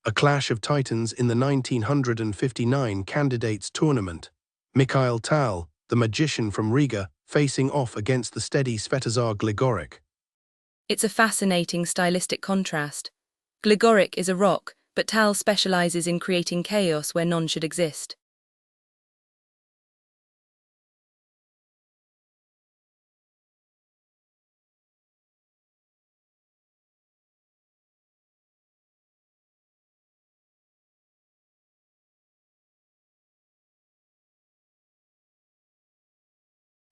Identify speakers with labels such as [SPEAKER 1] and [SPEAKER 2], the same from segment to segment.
[SPEAKER 1] A clash of titans in the 1959 Candidates tournament. Mikhail Tal, the magician from Riga, facing off against the steady Svetozar Gligoric.
[SPEAKER 2] It's a fascinating stylistic contrast. Gligoric is a rock, but Tal specializes in creating chaos where none should exist.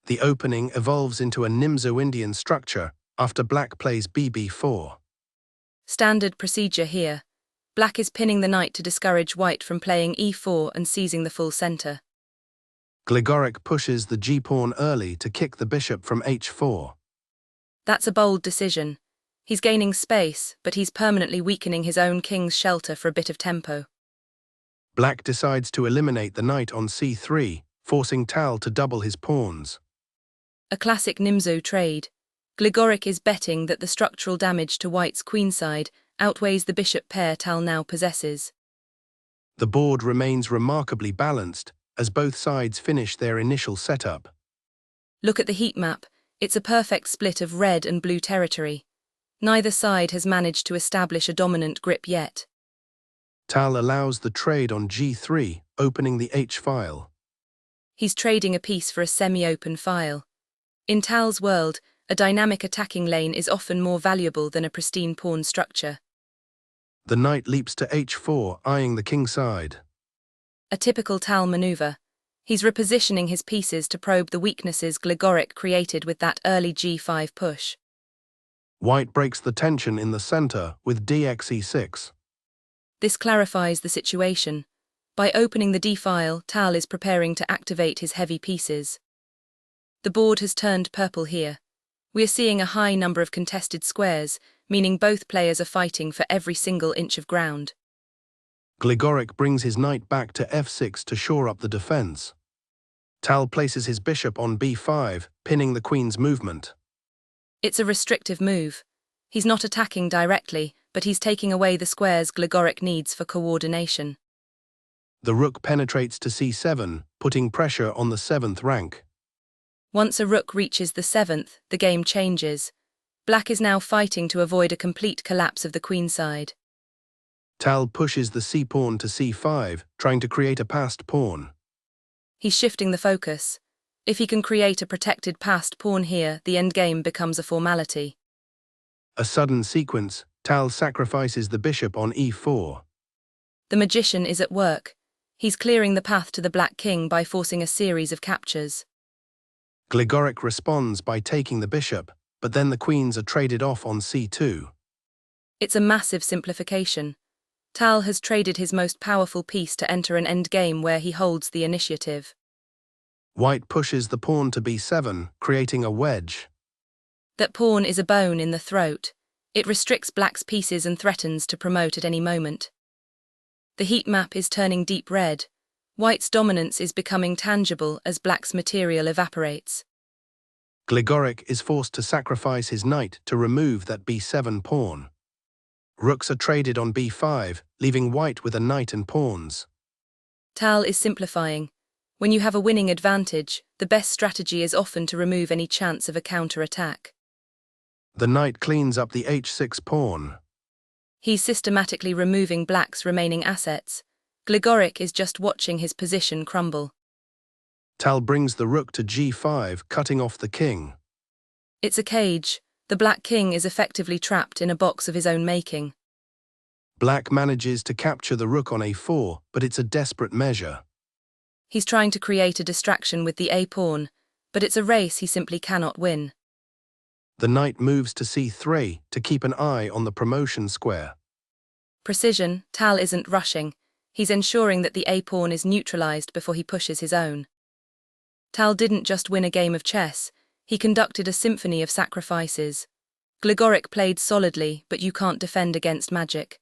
[SPEAKER 1] The opening evolves into a Nimzo-Indian structure after black plays bb4.
[SPEAKER 2] Standard procedure here. Black is pinning the knight to discourage white from playing e4 and seizing the full center.
[SPEAKER 1] Gligoric pushes the g-pawn early to kick the bishop from h4.
[SPEAKER 2] That's a bold decision. He's gaining space, but he's permanently weakening his own king's shelter for a bit of tempo.
[SPEAKER 1] Black decides to eliminate the knight on c3, forcing Tal to double his pawns.
[SPEAKER 2] A classic Nimzo trade. Gligoric is betting that the structural damage to white's queenside outweighs the bishop pair Tal now possesses.
[SPEAKER 1] The board remains remarkably balanced as both sides finish their initial setup.
[SPEAKER 2] Look at the heat map. It's a perfect split of red and blue territory. Neither side has managed to establish a dominant grip yet.
[SPEAKER 1] Tal allows the trade on g3, opening the h-file.
[SPEAKER 2] He's trading a piece for a semi-open file. In Tal's world, a dynamic attacking lane is often more valuable than a pristine pawn structure.
[SPEAKER 1] The knight leaps to h4, eyeing the king side.
[SPEAKER 2] A typical Tal maneuver. He's repositioning his pieces to probe the weaknesses Gligoric created with that early g5 push.
[SPEAKER 1] White breaks the tension in the center with dxe6.
[SPEAKER 2] This clarifies the situation. By opening the d-file, Tal is preparing to activate his heavy pieces. The board has turned purple here. We are seeing a high number of contested squares, meaning both players are fighting for every single inch of ground.
[SPEAKER 1] Gligoric brings his knight back to f6 to shore up the defense. Tal places his bishop on b5, pinning the queen's movement.
[SPEAKER 2] It's a restrictive move. He's not attacking directly, but he's taking away the squares Gligoric needs for coordination.
[SPEAKER 1] The rook penetrates to c7, putting pressure on the 7th rank.
[SPEAKER 2] Once a rook reaches the 7th, the game changes. Black is now fighting to avoid a complete collapse of the queenside.
[SPEAKER 1] Tal pushes the c-pawn to c5, trying to create a passed pawn.
[SPEAKER 2] He's shifting the focus. If he can create a protected passed pawn here, the endgame becomes a formality.
[SPEAKER 1] A sudden sequence, Tal sacrifices the bishop on e4.
[SPEAKER 2] The magician is at work. He's clearing the path to the black king by forcing a series of captures.
[SPEAKER 1] Gligoric responds by taking the bishop, but then the queens are traded off on c2.
[SPEAKER 2] It's a massive simplification. Tal has traded his most powerful piece to enter an endgame where he holds the initiative.
[SPEAKER 1] White pushes the pawn to b7, creating a wedge.
[SPEAKER 2] That pawn is a bone in the throat. It restricts black's pieces and threatens to promote at any moment. The heat map is turning deep red. White's dominance is becoming tangible as black's material evaporates.
[SPEAKER 1] Gligoric is forced to sacrifice his knight to remove that b7 pawn. Rooks are traded on b5, leaving white with a knight and pawns.
[SPEAKER 2] Tal is simplifying. When you have a winning advantage, the best strategy is often to remove any chance of a counter-attack.
[SPEAKER 1] The knight cleans up the h6 pawn.
[SPEAKER 2] He's systematically removing black's remaining assets. Gligoric is just watching his position crumble.
[SPEAKER 1] Tal brings the rook to g5, cutting off the king.
[SPEAKER 2] It's a cage. The black king is effectively trapped in a box of his own making.
[SPEAKER 1] Black manages to capture the rook on a4, but it's a desperate measure.
[SPEAKER 2] He's trying to create a distraction with the a-pawn, but it's a race he simply cannot win.
[SPEAKER 1] The knight moves to c3 to keep an eye on the promotion square.
[SPEAKER 2] Precision, Tal isn't rushing. He's ensuring that the a-pawn is neutralized before he pushes his own. Tal didn't just win a game of chess, he conducted a symphony of sacrifices. Gligoric played solidly, but you can't defend against magic.